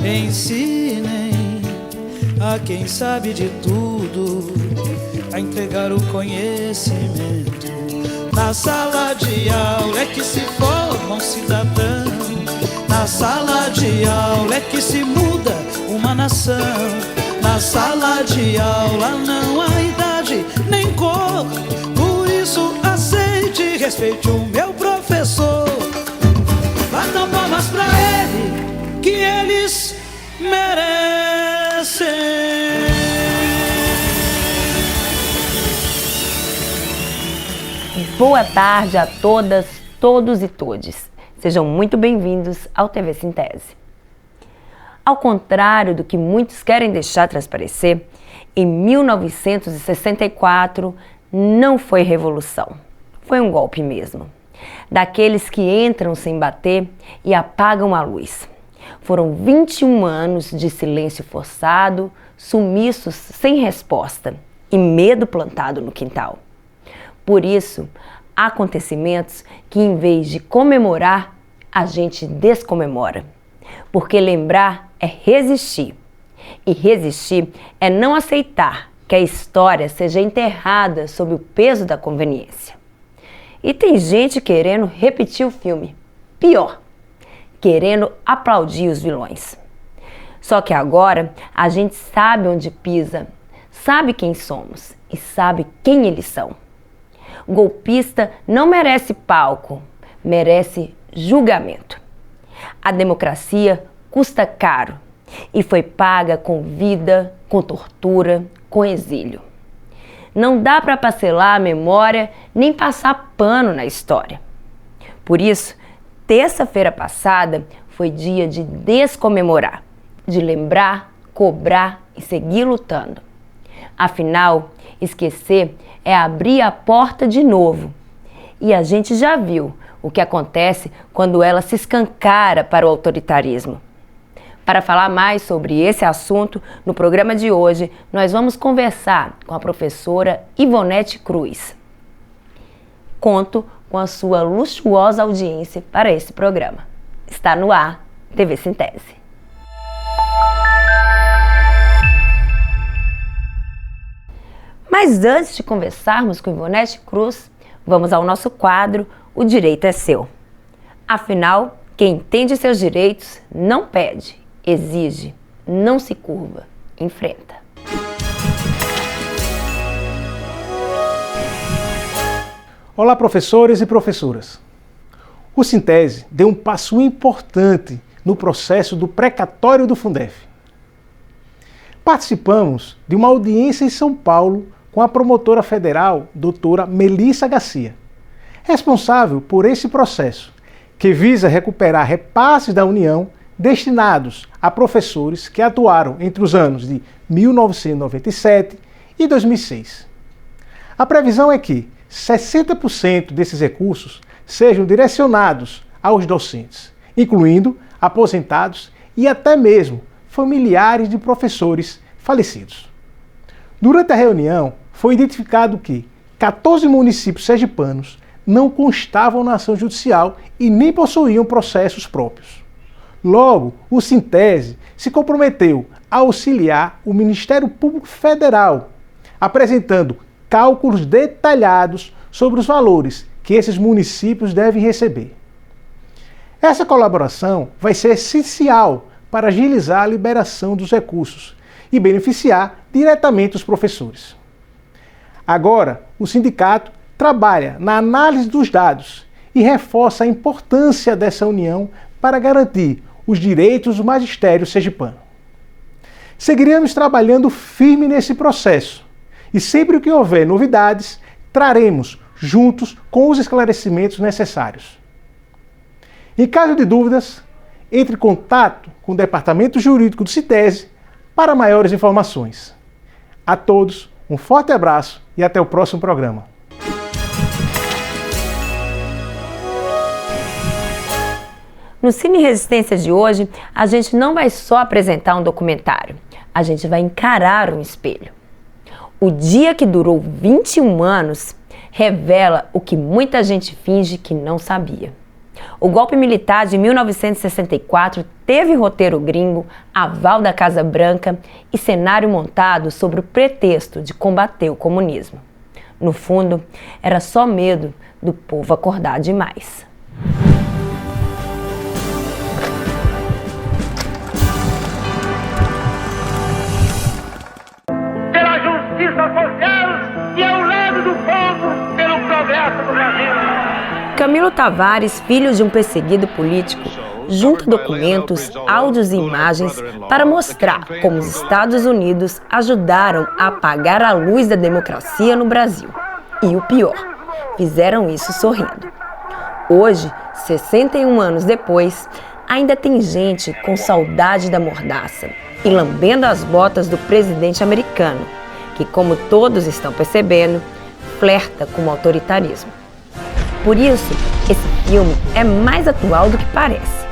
Ensinem a quem sabe de tudo a entregar o conhecimento. Na sala de aula é que se forma um cidadão. Na sala de aula é que se muda uma nação. Na sala de aula não há idade nem cor. Por isso aceite e respeite o meu professor. Batam palmas pra ele, que eles merecem. Boa tarde a todas, todos e todes. Sejam muito bem-vindos ao TV Sintese. Ao contrário do que muitos querem deixar transparecer, em 1964 não foi revolução, foi um golpe mesmo. Daqueles que entram sem bater e apagam a luz. Foram 21 anos de silêncio forçado, sumiços sem resposta e medo plantado no quintal. Por isso, há acontecimentos que, em vez de comemorar, a gente descomemora. Porque lembrar é resistir. E resistir é não aceitar que a história seja enterrada sob o peso da conveniência. E tem gente querendo repetir o filme. Pior, querendo aplaudir os vilões. Só que agora a gente sabe onde pisa, sabe quem somos e sabe quem eles são. O golpista não merece palco, merece julgamento. A democracia custa caro e foi paga com vida, com tortura, com exílio. Não dá para parcelar a memória nem passar pano na história. Por isso, terça-feira passada foi dia de descomemorar, de lembrar, cobrar e seguir lutando. Afinal, esquecer é abrir a porta de novo. E a gente já viu o que acontece quando ela se escancara para o autoritarismo. Para falar mais sobre esse assunto, no programa de hoje, nós vamos conversar com a professora Ivonete Cruz. Conto com a sua luxuosa audiência para esse programa. Está no ar, TV Sintese. Mas antes de conversarmos com Ivonete Cruz, vamos ao nosso quadro O Direito é Seu. Afinal, quem entende seus direitos não pede, exige, não se curva, enfrenta. Olá, professores e professoras. O Sintese deu um passo importante no processo do precatório do Fundef. Participamos de uma audiência em São Paulo com a promotora federal, doutora Melissa Garcia, responsável por esse processo, que visa recuperar repasses da União destinados a professores que atuaram entre os anos de 1997 e 2006. A previsão é que 60% desses recursos sejam direcionados aos docentes, incluindo aposentados e até mesmo familiares de professores falecidos. Durante a reunião, foi identificado que 14 municípios sergipanos não constavam na ação judicial e nem possuíam processos próprios. Logo, o Sintese se comprometeu a auxiliar o Ministério Público Federal, apresentando cálculos detalhados sobre os valores que esses municípios devem receber. Essa colaboração vai ser essencial para agilizar a liberação dos recursos e beneficiar diretamente os professores. Agora, o sindicato trabalha na análise dos dados e reforça a importância dessa união para garantir os direitos do magistério sergipano. Seguiremos trabalhando firme nesse processo e sempre que houver novidades, traremos juntos com os esclarecimentos necessários. Em caso de dúvidas, entre em contato com o Departamento Jurídico do Sintese para maiores informações. A todos, um forte abraço e até o próximo programa. No Cine Resistência de hoje, a gente não vai só apresentar um documentário, a gente vai encarar um espelho. O dia que durou 21 anos revela o que muita gente finge que não sabia. O golpe militar de 1964 teve roteiro gringo, aval da Casa Branca e cenário montado sobre o pretexto de combater o comunismo. No fundo, era só medo do povo acordar demais. Pela justiça social e ao lado do povo, pelo progresso do Brasil. Camilo Tavares, filho de um perseguido político, junta documentos, áudios e imagens para mostrar como os Estados Unidos ajudaram a apagar a luz da democracia no Brasil. E o pior, fizeram isso sorrindo. Hoje, 61 anos depois, ainda tem gente com saudade da mordaça e lambendo as botas do presidente americano, que, como todos estão percebendo, flerta com o autoritarismo. Por isso, esse filme é mais atual do que parece.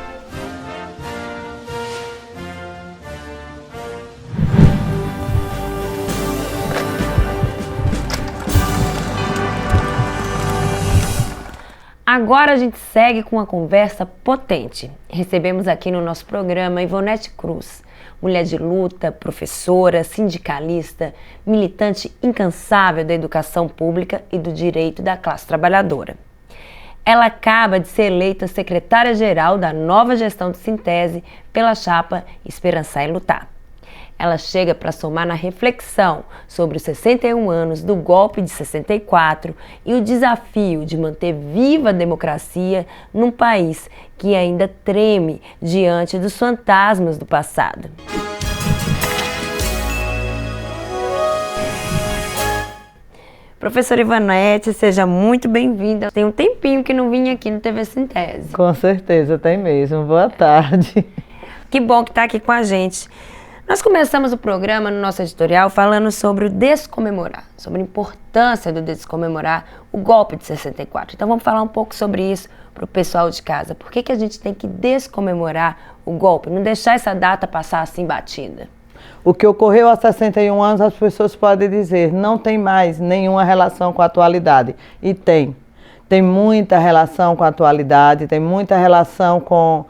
Agora a gente segue com uma conversa potente. Recebemos aqui no nosso programa Ivonete Cruz, mulher de luta, professora, sindicalista, militante incansável da educação pública e do direito da classe trabalhadora. Ela acaba de ser eleita secretária-geral da nova gestão de Sintese pela chapa Esperançar e Lutar. Ela chega para somar na reflexão sobre os 61 anos do golpe de 64 e o desafio de manter viva a democracia num país que ainda treme diante dos fantasmas do passado. Professora Ivonete, seja muito bem-vinda. Tem um tempinho que não vim aqui no TV Sintese. Com certeza, tem mesmo. Boa tarde. Que bom que está aqui com a gente. Nós começamos o programa no nosso editorial falando sobre o descomemorar, sobre a importância do descomemorar o golpe de 64. Então vamos falar um pouco sobre isso para o pessoal de casa. Por que a gente tem que descomemorar o golpe, não deixar essa data passar assim batida? O que ocorreu há 61 anos, as pessoas podem dizer, não tem mais nenhuma relação com a atualidade. E tem. Tem muita relação com a atualidade, tem muita relação com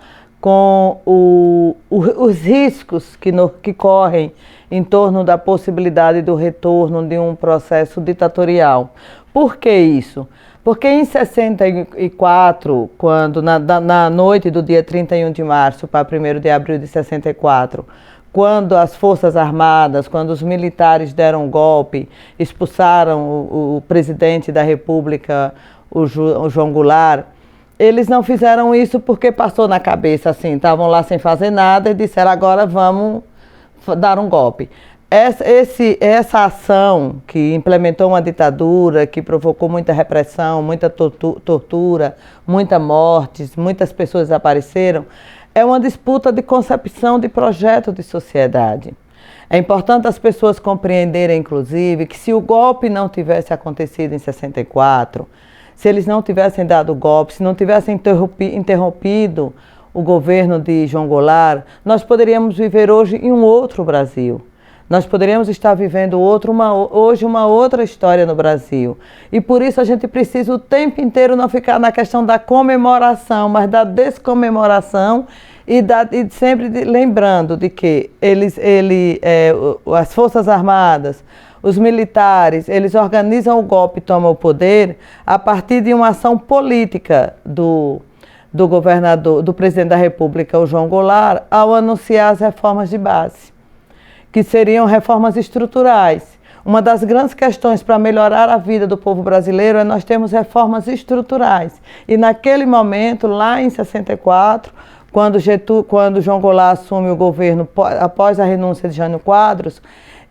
os riscos que correm em torno da possibilidade do retorno de um processo ditatorial. Por que isso? Porque em 64, quando na noite do dia 31 de março para 1º de abril de 64, quando as Forças Armadas, quando os militares deram golpe, expulsaram o presidente da República, o João Goulart, eles não fizeram isso porque passou na cabeça assim, estavam lá sem fazer nada e disseram agora vamos dar um golpe. Essa ação que implementou uma ditadura, que provocou muita repressão, muita tortura, muita mortes, muitas pessoas desapareceram, é uma disputa de concepção de projeto de sociedade. É importante as pessoas compreenderem, inclusive, que se o golpe não tivesse acontecido em 64, se eles não tivessem dado o golpe, se não tivessem interrompido o governo de João Goulart, nós poderíamos viver hoje em um outro Brasil. Nós poderíamos estar vivendo hoje uma outra história no Brasil. E por isso a gente precisa o tempo inteiro não ficar na questão da comemoração, mas da descomemoração e sempre lembrando de que as Forças Armadas, os militares, eles organizam o golpe e tomam o poder a partir de uma ação política do governador, do presidente da República, o João Goulart, ao anunciar as reformas de base, que seriam reformas estruturais. Uma das grandes questões para melhorar a vida do povo brasileiro é nós termos reformas estruturais. E naquele momento, lá em 64, quando João Goulart assume o governo após a renúncia de Jânio Quadros,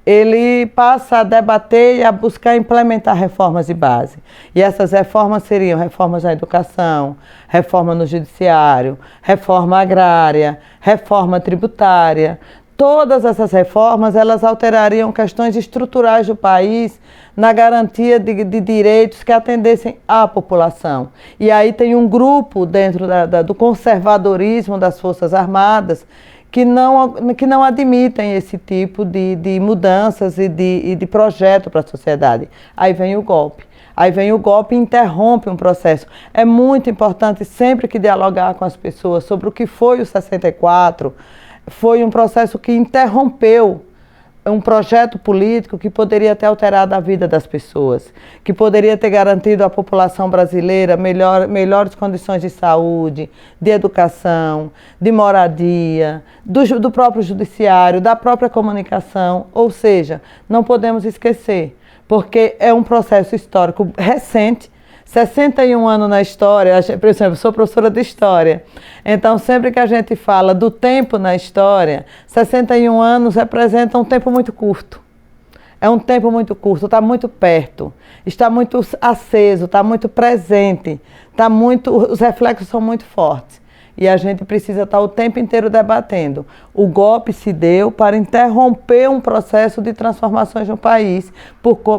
ele passa a debater e a buscar implementar reformas de base. E essas reformas seriam reformas na educação, reforma no judiciário, reforma agrária, reforma tributária. Todas essas reformas, elas alterariam questões estruturais do país na garantia de direitos que atendessem à população. E aí tem um grupo dentro do conservadorismo das Forças Armadas que não admitem esse tipo de mudanças e de projeto para a sociedade. Aí vem o golpe. Aí vem o golpe e interrompe um processo. É muito importante sempre que dialogar com as pessoas sobre o que foi o 64. Foi um processo que interrompeu um projeto político que poderia ter alterado a vida das pessoas, que poderia ter garantido à população brasileira melhores condições de saúde, de educação, de moradia, do próprio judiciário, da própria comunicação. Ou seja, não podemos esquecer, porque é um processo histórico recente. 61 anos na história, por exemplo, sou professora de história, então sempre que a gente fala do tempo na história, 61 anos representa um tempo muito curto. É um tempo muito curto, está muito perto, está muito aceso, está muito presente, os reflexos são muito fortes. E a gente precisa estar o tempo inteiro debatendo. O golpe se deu para interromper um processo de transformações no país,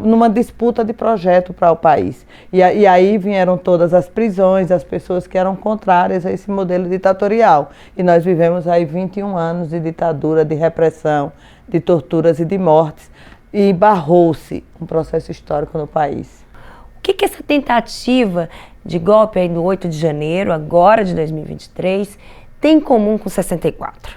numa disputa de projeto para o país. E aí vieram todas as prisões, as pessoas que eram contrárias a esse modelo ditatorial. E nós vivemos aí 21 anos de ditadura, de repressão, de torturas e de mortes. E barrou-se um processo histórico no país. O que essa tentativa de golpe aí no 8 de janeiro, agora de 2023, tem em comum com 64?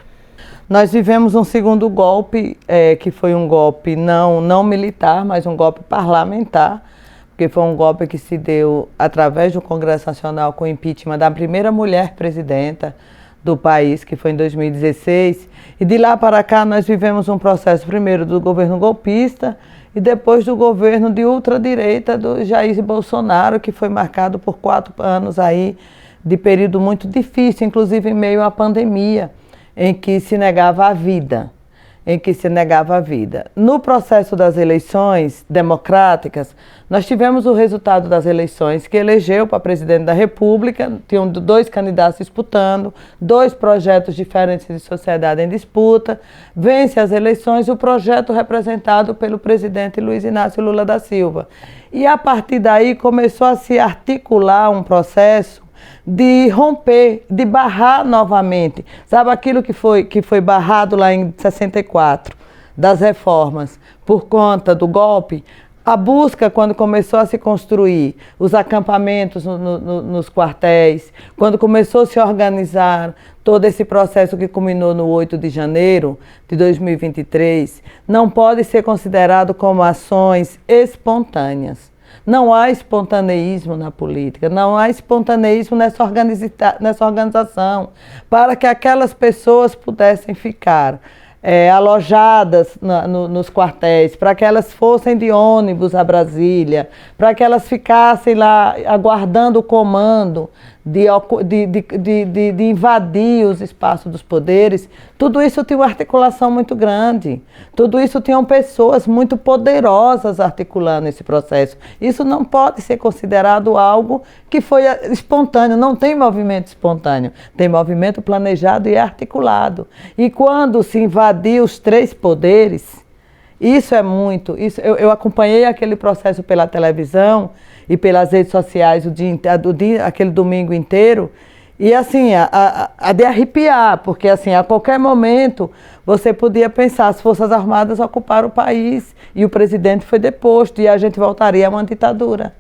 Nós vivemos um segundo golpe, que foi um golpe não militar, mas um golpe parlamentar, porque foi um golpe que se deu através do Congresso Nacional com o impeachment da primeira mulher presidenta do país, que foi em 2016. E de lá para cá nós vivemos um processo primeiro do governo golpista, e depois do governo de ultradireita do Jair Bolsonaro, que foi marcado por 4 anos aí de período muito difícil, inclusive em meio à pandemia, em que se negava a vida. No processo das eleições democráticas, nós tivemos o resultado das eleições que elegeu para presidente da República, tinham 2 candidatos disputando, 2 projetos diferentes de sociedade em disputa, vence as eleições o projeto representado pelo presidente Luiz Inácio Lula da Silva. E a partir daí começou a se articular um processo de romper, de barrar novamente. Sabe aquilo que foi barrado lá em 64, das reformas, por conta do golpe? A busca, quando começou a se construir os acampamentos nos quartéis, quando começou a se organizar todo esse processo que culminou no 8 de janeiro de 2023, não pode ser considerado como ações espontâneas. Não há espontaneísmo na política, não há espontaneísmo nessa organização, para que aquelas pessoas pudessem ficar alojadas nos quartéis, para que elas fossem de ônibus a Brasília, para que elas ficassem lá aguardando o comando de invadir os espaços dos poderes. Tudo isso tinha uma articulação muito grande, tudo isso tinham pessoas muito poderosas articulando esse processo. Isso não pode ser considerado algo que foi espontâneo, não tem movimento espontâneo, tem movimento planejado e articulado. E quando se invadiu os 3 poderes, isso é muito, eu acompanhei aquele processo pela televisão e pelas redes sociais aquele domingo inteiro, e assim, de arrepiar, porque assim, a qualquer momento você podia pensar, as Forças Armadas ocuparam o país e o presidente foi deposto e a gente voltaria a uma ditadura.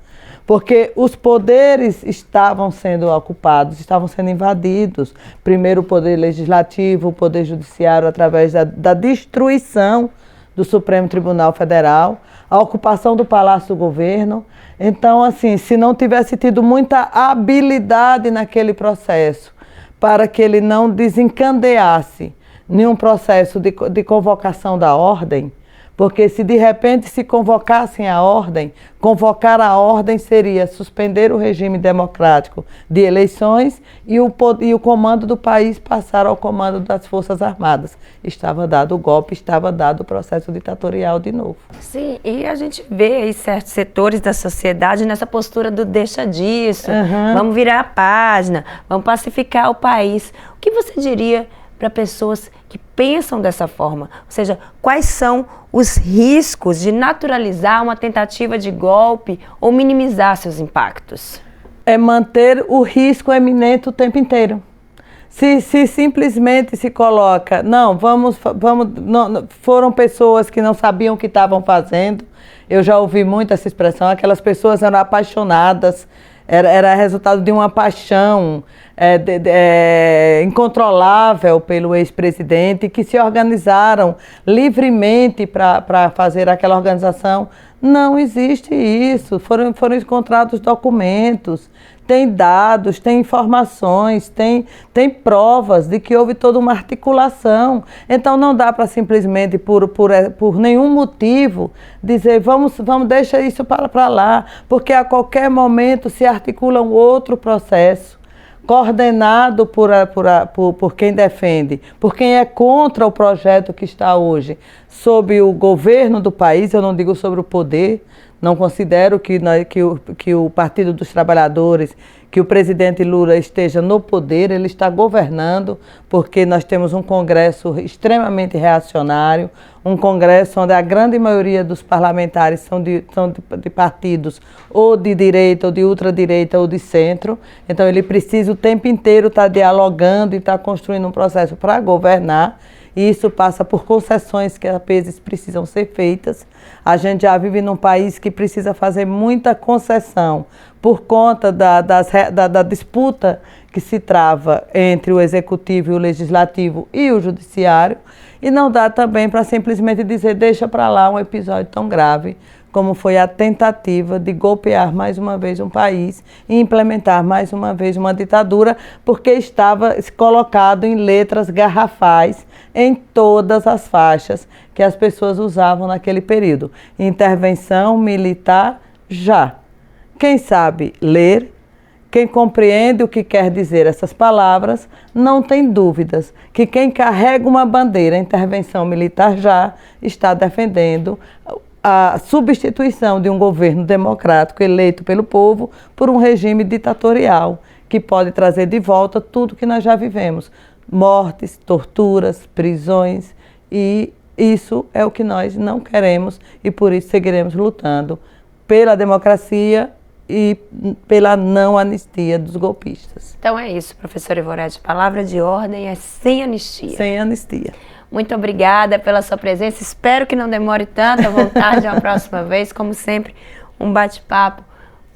Porque os poderes estavam sendo ocupados, estavam sendo invadidos. Primeiro o poder legislativo, o poder judiciário, através da destruição do Supremo Tribunal Federal, a ocupação do Palácio do Governo. Então, assim, se não tivesse tido muita habilidade naquele processo, para que ele não desencadeasse nenhum processo de convocação da ordem, porque se de repente se convocassem a ordem, convocar a ordem seria suspender o regime democrático de eleições e o comando do país passar ao comando das Forças Armadas. Estava dado o golpe, estava dado o processo ditatorial de novo. Sim, e a gente vê aí certos setores da sociedade nessa postura do deixa disso, vamos virar a página, vamos pacificar o país. O que você diria para pessoas que pensam dessa forma? Ou seja, quais são os riscos de naturalizar uma tentativa de golpe ou minimizar seus impactos? É manter o risco eminente o tempo inteiro. Se simplesmente se coloca, foram pessoas que não sabiam o que estavam fazendo, Eu já ouvi muito essa expressão, aquelas pessoas eram apaixonadas, era resultado de uma paixão incontrolável pelo ex-presidente, que se organizaram livremente para fazer aquela organização. Não existe isso, foram encontrados documentos, tem dados, tem informações, tem provas de que houve toda uma articulação. Então não dá para simplesmente, por nenhum motivo, dizer vamos deixa isso para lá, porque a qualquer momento se articula um outro processo, coordenado por quem defende, por quem é contra o projeto que está hoje, sob o governo do país. Eu não digo sobre o poder, não considero que o Partido dos Trabalhadores, que o presidente Lula esteja no poder. Ele está governando, porque nós temos um Congresso extremamente reacionário, um Congresso onde a grande maioria dos parlamentares são de partidos ou de direita, ou de ultradireita, ou de centro. Então ele precisa o tempo inteiro estar dialogando e estar construindo um processo para governar. E isso passa por concessões que às vezes precisam ser feitas. A gente já vive num país que precisa fazer muita concessão por conta da disputa que se trava entre o executivo e o legislativo e o judiciário. E não dá também para simplesmente dizer deixa para lá um episódio tão grave como foi a tentativa de golpear mais uma vez um país e implementar mais uma vez uma ditadura, porque estava colocado em letras garrafais em todas as faixas que as pessoas usavam naquele período. Intervenção militar já. Quem sabe ler, quem compreende o que quer dizer essas palavras, não tem dúvidas que quem carrega uma bandeira, intervenção militar já, está defendendo a substituição de um governo democrático eleito pelo povo por um regime ditatorial que pode trazer de volta tudo que nós já vivemos. Mortes, torturas, prisões, e isso é o que nós não queremos e por isso seguiremos lutando pela democracia e pela não anistia dos golpistas. Então é isso, professora Ivonete. Palavra de ordem é sem anistia. Sem anistia. Muito obrigada pela sua presença. Espero que não demore tanto a voltar de uma próxima vez. Como sempre, um bate-papo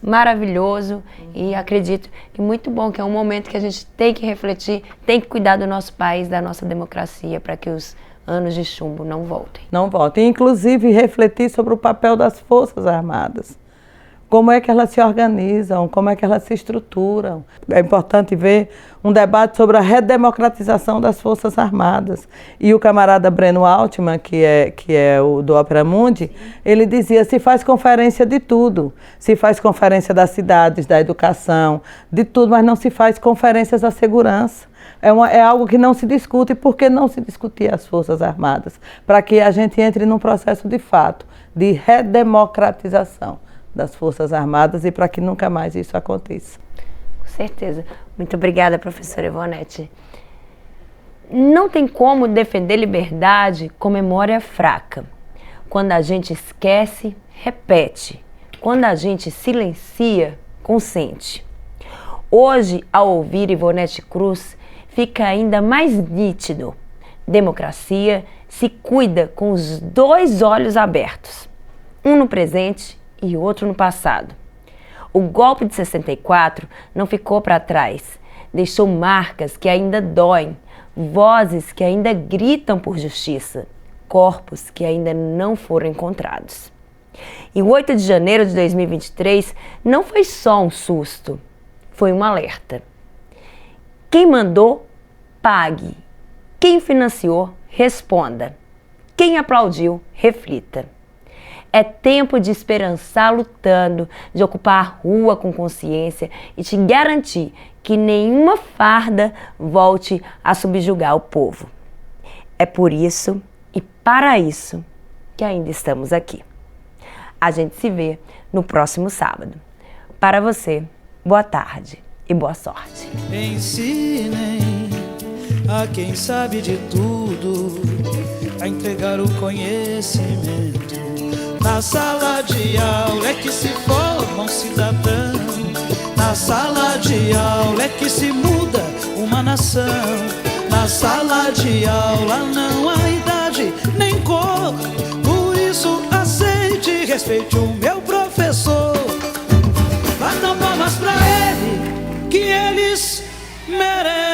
maravilhoso. E acredito que muito bom, que é um momento que a gente tem que refletir, tem que cuidar do nosso país, da nossa democracia, para que os anos de chumbo não voltem. Não voltem. Inclusive, refletir sobre o papel das Forças Armadas. Como é que elas se organizam, como é que elas se estruturam. É importante ver um debate sobre a redemocratização das Forças Armadas. E o camarada Breno Altman, que é o do Opera Mundi, ele dizia, se faz conferência de tudo. Se faz conferência das cidades, da educação, de tudo, mas não se faz conferências da segurança. É algo que não se discute. Por que não se discutir as Forças Armadas? Para que a gente entre num processo de fato, de redemocratização das Forças Armadas e para que nunca mais isso aconteça. Com certeza. Muito obrigada, professora Ivonete. Não tem como defender liberdade com memória fraca. Quando a gente esquece, repete. Quando a gente silencia, consente. Hoje, ao ouvir Ivonete Cruz, fica ainda mais nítido. Democracia se cuida com os dois olhos abertos. Um no presente e outro no passado. O golpe de 64 não ficou para trás, deixou marcas que ainda doem, vozes que ainda gritam por justiça, corpos que ainda não foram encontrados. E o 8 de janeiro de 2023 não foi só um susto, foi um alerta. Quem mandou, pague. Quem financiou, responda. Quem aplaudiu, reflita. É tempo de esperançar lutando, de ocupar a rua com consciência e te garantir que nenhuma farda volte a subjugar o povo. É por isso e para isso que ainda estamos aqui. A gente se vê no próximo sábado. Para você, boa tarde e boa sorte. Ensinem a quem sabe de tudo a entregar o conhecimento. Na sala de aula é que se forma um cidadão. Na sala de aula é que se muda uma nação. Na sala de aula não há idade nem cor. Por isso aceite respeite o meu professor. Batam palmas pra ele, que eles merecem.